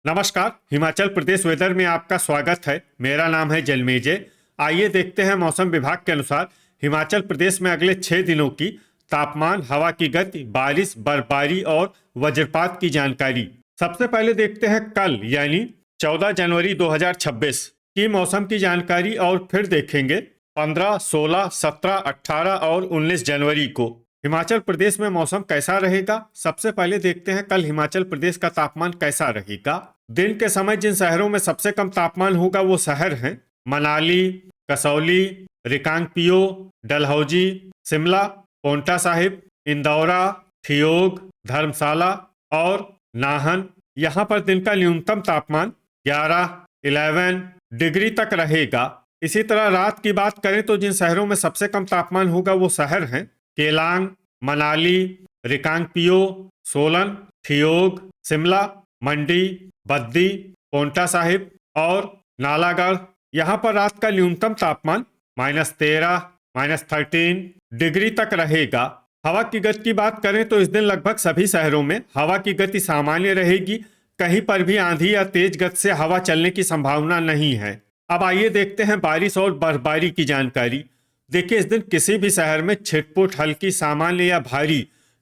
नमस्कार। हिमाचल प्रदेश वेदर में आपका स्वागत है। मेरा नाम है जलमेजय। आइए देखते हैं मौसम विभाग के अनुसार हिमाचल प्रदेश में अगले 6 दिनों की तापमान, हवा की गति, बारिश, बर्फबारी और वज्रपात की जानकारी। सबसे पहले देखते हैं कल यानी 14 जनवरी 2026 की मौसम की जानकारी और फिर देखेंगे 15, 16, 17, 18 और 19 जनवरी को हिमाचल प्रदेश में मौसम कैसा रहेगा। सबसे पहले देखते हैं कल हिमाचल प्रदेश का तापमान कैसा रहेगा। दिन के समय जिन शहरों में सबसे कम तापमान होगा वो शहर हैं मनाली, कसौली, रिकांगपिओ, डलहौजी, शिमला, पोंटा साहिब, इंदौरा, ठियोग, धर्मशाला और नाहन। यहाँ पर दिन का न्यूनतम तापमान 11 डिग्री तक रहेगा। इसी तरह रात की बात करें तो जिन शहरों में सबसे कम तापमान होगा वो शहर हैं केलांग, मनाली, रिकांगपिओ, सोलन, ठियोग, शिमला, मंडी, बद्दी, पोंटा साहिब और नालागढ़। यहाँ पर रात का न्यूनतम तापमान -13, -13 डिग्री तक रहेगा। हवा की गति की बात करें तो इस दिन लगभग सभी शहरों में हवा की गति सामान्य रहेगी। कहीं पर भी आंधी या तेज गति से हवा चलने की संभावना नहीं है। अब आइए देखते हैं बारिश और बर्फबारी की जानकारी। देखिए, इस दिन किसी भी शहर में छिटपुट, हल्की, सामान्य या भारी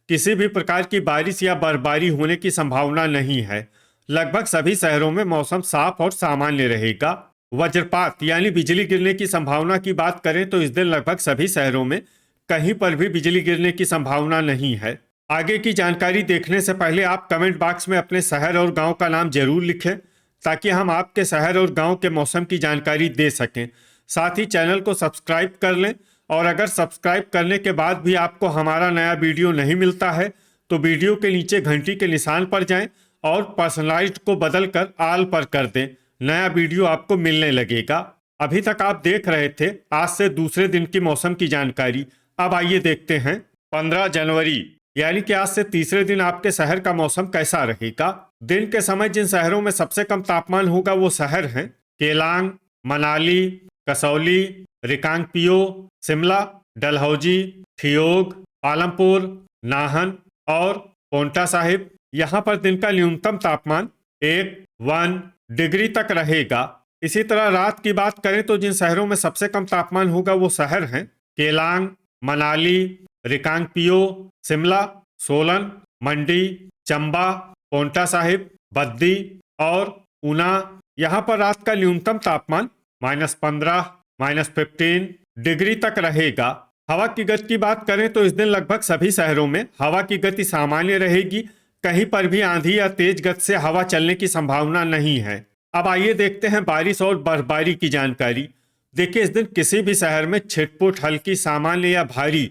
किसी भी प्रकार की बारिश या बर्फबारी होने की संभावना नहीं है। लगभग सभी शहरों में मौसम साफ और सामान्य रहेगा। वज्रपात यानी बिजली गिरने की संभावना की बात करें तो इस दिन लगभग सभी शहरों में कहीं पर भी बिजली गिरने की संभावना नहीं है। आगे की जानकारी देखने से पहले आप कमेंट बॉक्स में अपने शहर और गांव का नाम जरूर लिखें ताकि हम आपके शहर और गांव के मौसम की जानकारी दे सकें। साथ ही चैनल को सब्सक्राइब कर लें और अगर सब्सक्राइब करने के बाद भी आपको हमारा नया वीडियो नहीं मिलता है तो वीडियो के नीचे घंटी के निशान पर जाएं और पर्सनलाइज्ड को बदलकर ऑल पर कर दें। नया वीडियो आपको मिलने लगेगा। अभी तक आप देख रहे थे आज से दूसरे दिन की मौसम की जानकारी। अब आइए देखते हैं 15 जनवरी यानी कि आज से तीसरे दिन आपके शहर का मौसम कैसा रहेगा। दिन के समय जिन शहरों में सबसे कम तापमान होगा वो शहर हैं केलांग, मनाली, कसौली, रिकांगपिओ, शिमला, डलहौजी, ठियोग, पालमपुर, नाहन और पोंटा साहिब। यहाँ पर दिन का न्यूनतम तापमान 1 डिग्री तक रहेगा। इसी तरह रात की बात करें तो जिन शहरों में सबसे कम तापमान होगा वो शहर हैं केलांग, मनाली, रिकांगपिओ, शिमला, सोलन, मंडी, चंबा, पोंटा साहिब, बद्दी और ऊना। यहाँ पर रात का न्यूनतम तापमान -15, -15 डिग्री तक रहेगा। हवा की गति की बात करें तो इस दिन लगभग सभी शहरों में हवा की गति सामान्य रहेगी। कहीं पर भी आंधी या तेज गति से हवा चलने की संभावना नहीं है। अब आइए देखते हैं बारिश और बर्फबारी की जानकारी। देखिए, इस दिन किसी भी शहर में छिटपुट, हल्की, सामान्य या भारी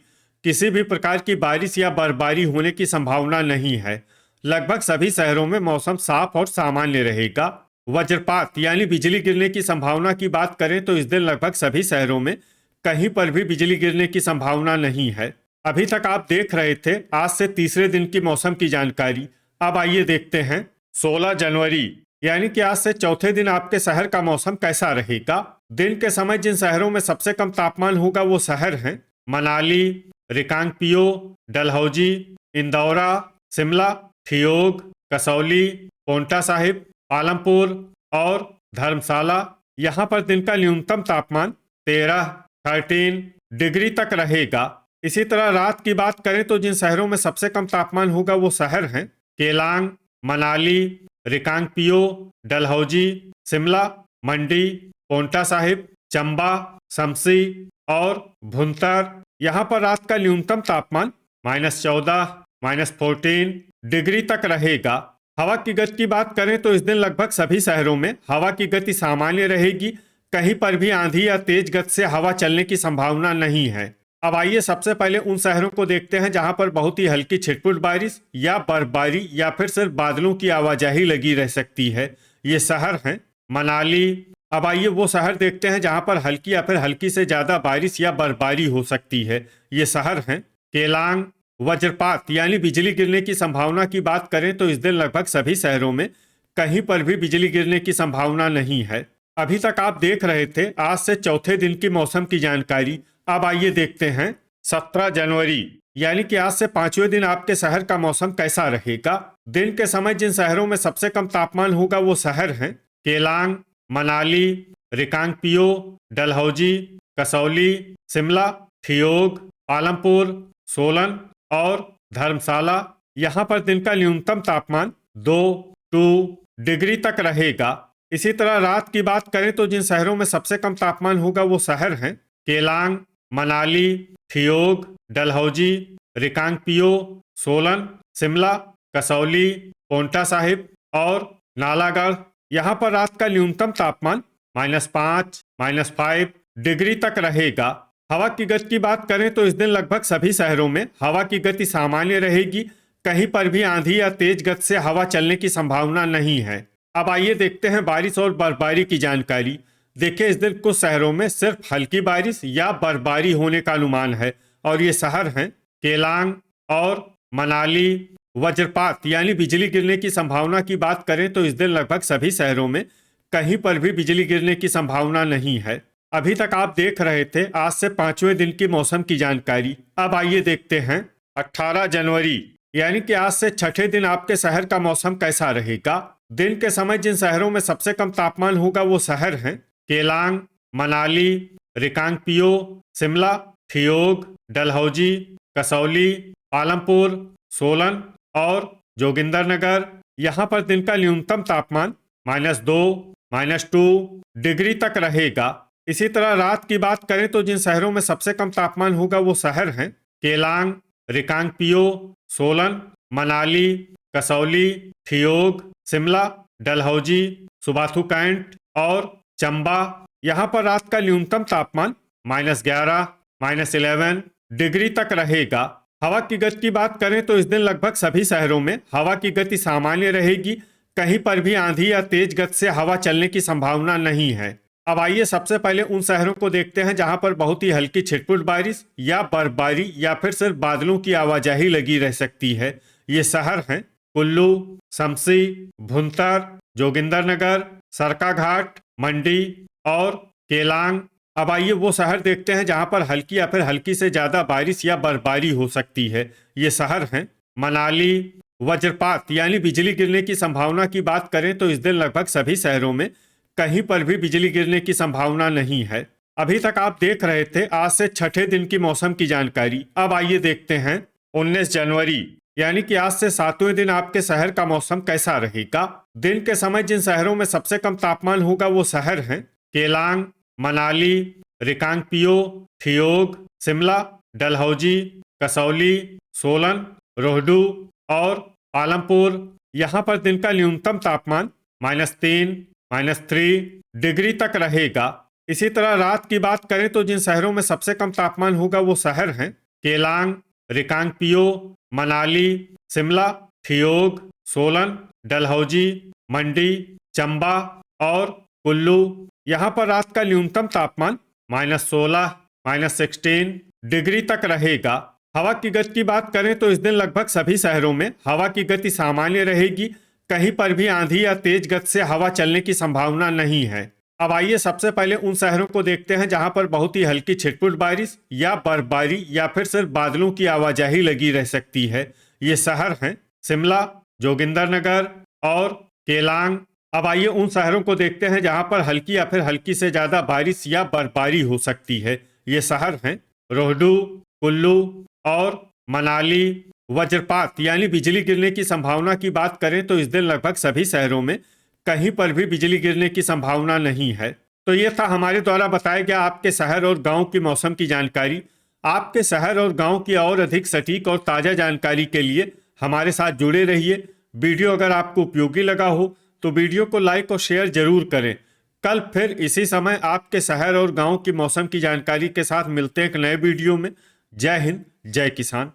किसी भी प्रकार की बारिश या बर्फबारी होने की संभावना नहीं है। लगभग सभी शहरों में मौसम साफ और सामान्य रहेगा। वज्रपात यानी बिजली गिरने की संभावना की बात करें तो इस दिन लगभग सभी शहरों में कहीं पर भी बिजली गिरने की संभावना नहीं है। अभी तक आप देख रहे थे आज से तीसरे दिन की मौसम की जानकारी। अब आइए देखते हैं 16 जनवरी यानी कि आज से चौथे दिन आपके शहर का मौसम कैसा रहेगा। दिन के समय जिन शहरों में सबसे कम तापमान होगा वो शहर हैं मनाली, रिकांगपिओ, डलहौजी, इंदौरा, शिमला, ठियोग, कसौली, पोंटा साहिब, पालमपुर और धर्मशाला। यहाँ पर दिन का न्यूनतम तापमान 13 डिग्री तक रहेगा। इसी तरह रात की बात करें तो जिन शहरों में सबसे कम तापमान होगा वो शहर हैं केलांग, मनाली, रिकांगपिओ, डलहौजी, शिमला, मंडी, पोंटा साहिब, चंबा, शमसी और भुंतर। यहाँ पर रात का न्यूनतम तापमान -14, -14 डिग्री तक रहेगा। हवा की गति की बात करें तो इस दिन लगभग सभी शहरों में हवा की गति सामान्य रहेगी। कहीं पर भी आंधी या तेज गति से हवा चलने की संभावना नहीं है। अब आइए सबसे पहले उन शहरों को देखते हैं जहां पर बहुत ही हल्की छिटपुट बारिश या बर्फबारी या फिर सिर्फ बादलों की आवाजाही लगी रह सकती है। ये शहर हैं मनाली। अब आइए वो शहर देखते हैं जहां पर हल्की या फिर हल्की से ज्यादा बारिश या बर्फबारी हो सकती है। ये शहर हैं केलांग। वज्रपात यानी बिजली गिरने की संभावना की बात करें तो इस दिन लगभग सभी शहरों में कहीं पर भी बिजली गिरने की संभावना नहीं है। अभी तक आप देख रहे थे आज से चौथे दिन की मौसम की जानकारी। अब आइए देखते हैं 17 जनवरी यानी कि आज से 5वें दिन आपके शहर का मौसम कैसा रहेगा। दिन के समय जिन शहरों में सबसे कम तापमान होगा वो शहर हैं केलांग, मनाली, रिकांगपिओ, डलहौजी, कसौली, शिमला, ठियोग, पालमपुर, सोलन और धर्मशाला। यहाँ पर दिन का न्यूनतम तापमान 2 डिग्री तक रहेगा। इसी तरह रात की बात करें तो जिन शहरों में सबसे कम तापमान होगा वो शहर हैं केलांग, मनाली, ठियोग, डलहौजी, रिकांगपिओ, सोलन, शिमला, कसौली, पोंटा साहिब और नालागढ़। यहाँ पर रात का न्यूनतम तापमान -5, -5 डिग्री तक रहेगा। हवा की गति की बात करें तो इस दिन लगभग सभी शहरों में हवा की गति सामान्य रहेगी। कहीं पर भी आंधी या तेज गति से हवा चलने की संभावना नहीं है। अब आइए देखते हैं बारिश और बर्फबारी की जानकारी। देखिए, इस दिन कुछ शहरों में सिर्फ हल्की बारिश या बर्फबारी होने का अनुमान है और ये शहर हैं केलांग और मनाली। वज्रपात यानी बिजली गिरने की संभावना की बात करें तो इस दिन लगभग सभी शहरों में कहीं पर भी बिजली गिरने की संभावना नहीं है। अभी तक आप देख रहे थे आज से 5वें दिन की मौसम की जानकारी। अब आइए देखते हैं 18 जनवरी यानी कि आज से 6ठे दिन आपके शहर का मौसम कैसा रहेगा। दिन के समय जिन शहरों में सबसे कम तापमान होगा वो शहर हैं केलांग, मनाली, रिकांगपिओ, शिमला, ठियोग, डलहौजी, कसौली, पालमपुर, सोलन और जोगिंदरनगर। यहाँ पर दिन का न्यूनतम तापमान -2, -2 डिग्री तक रहेगा। इसी तरह रात की बात करें तो जिन शहरों में सबसे कम तापमान होगा वो शहर हैं केलांग, रिकांगपिओ, सोलन, मनाली, कसौली, ठियोग, शिमला, डलहौजी, सुबाथू कैंट और चंबा। यहाँ पर रात का न्यूनतम तापमान -11, -11 डिग्री तक रहेगा। हवा की गति की बात करें तो इस दिन लगभग सभी शहरों में हवा की गति सामान्य रहेगी। कहीं पर भी आंधी या तेज गति से हवा चलने की संभावना नहीं है। अब आइए सबसे पहले उन शहरों को देखते हैं जहां पर बहुत ही हल्की छिटपुट बारिश या बर्फबारी या फिर सिर्फ बादलों की आवाजाही लगी रह सकती है। ये शहर हैं कुल्लू, शमसी, भुंतर, जोगिंदरनगर, सरकाघाट, मंडी और केलांग। अब आइए वो शहर देखते हैं जहां पर हल्की या फिर हल्की से ज्यादा बारिश या बर्फबारी हो सकती है। ये शहर हैं मनाली। वज्रपात यानी बिजली गिरने की संभावना की बात करें तो इस दिन लगभग सभी शहरों में कहीं पर भी बिजली गिरने की संभावना नहीं है। अभी तक आप देख रहे थे आज से 6ठे दिन की मौसम की जानकारी। अब आइए देखते हैं 19 जनवरी यानी कि आज से 7वें दिन आपके शहर का मौसम कैसा रहेगा। दिन के समय जिन शहरों में सबसे कम तापमान होगा वो शहर हैं केलांग, मनाली, रिकांगपिओ, ठियोग, शिमला, डलहौजी, कसौली, सोलन, रोहडू और पालमपुर। यहाँ पर दिन का न्यूनतम तापमान -3, -3 डिग्री तक रहेगा। इसी तरह रात की बात करें तो जिन शहरों में सबसे कम तापमान होगा वो शहर हैं केलांग, रिकांगपिओ, मनाली, शिमला, ठियोग, सोलन, डलहौजी, मंडी, चंबा और कुल्लू। यहाँ पर रात का न्यूनतम तापमान -16, -16 डिग्री तक रहेगा। हवा की गति की बात करें तो इस दिन लगभग सभी शहरों में हवा की गति सामान्य रहेगी। कहीं पर भी आंधी या तेज गति से हवा चलने की संभावना नहीं है। अब आइए सबसे पहले उन शहरों को देखते हैं जहां पर बहुत ही हल्की छिटपुट बारिश या बर्फबारी या फिर सिर्फ बादलों की आवाजाही लगी रह सकती है। ये शहर हैं शिमला, जोगिंदरनगर और केलांग। अब आइए उन शहरों को देखते हैं जहां पर हल्की या फिर हल्की से ज्यादा बारिश या बर्फबारी हो सकती है। ये शहर हैं रोहडू, कुल्लू और मनाली। वज्रपात यानी बिजली गिरने की संभावना की बात करें तो इस दिन लगभग सभी शहरों में कहीं पर भी बिजली गिरने की संभावना नहीं है। तो ये था हमारे द्वारा बताया गया आपके शहर और गांव की मौसम की जानकारी। आपके शहर और गांव की और अधिक सटीक और ताज़ा जानकारी के लिए हमारे साथ जुड़े रहिए। वीडियो अगर आपको उपयोगी लगा हो तो वीडियो को लाइक और शेयर जरूर करें। कल फिर इसी समय आपके शहर और गांव की मौसम की जानकारी के साथ मिलते हैं एक नए वीडियो में। जय हिंद, जय किसान।